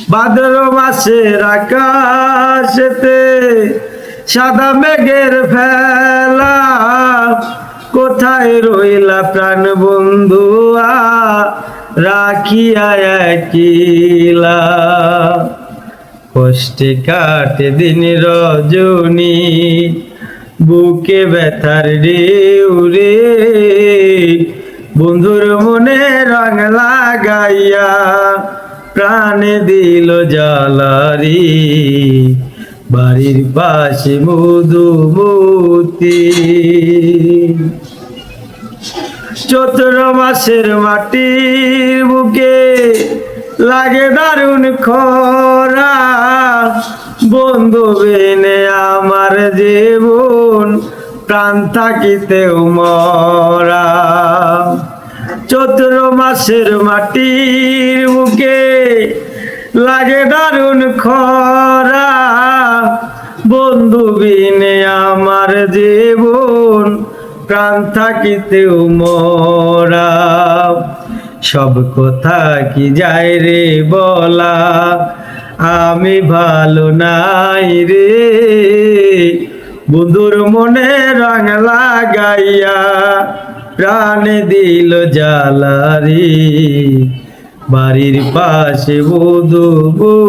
ভাদ্র মাসের আকাশেতে সাদা মেঘের ফেলা, কোথায় রইলা প্রাণ বন্ধুয়া রাখিয়া একলা। কষ্টে কাটে দিন রজনী, বুকে ব্যথার ঢেউ রে, বন্ধুর মনে রং লাগাইয়া প্রাণে দিল জ্বালারি। বাড়ির পাশে মধুমতি, চৈত্র মাসের মাটির বুকে লাগে দারুণ খরা, বন্ধু বিনে আমার জীবন প্রাণ থাকিতেও মরা। চৈত্র মাসের মাটির বুকে লাগে দারুণ খরা, বন্ধু বিনে আমার জীবন প্রাণ থাকিতেও মরা। সব কথা কি যায় রে বলা, আমি ভালো নাই রে, বন্ধুর মনে রং লাগাইয়া প্রাণে দিল জ্বালারি। বাড়ির পাশে মধুমতি।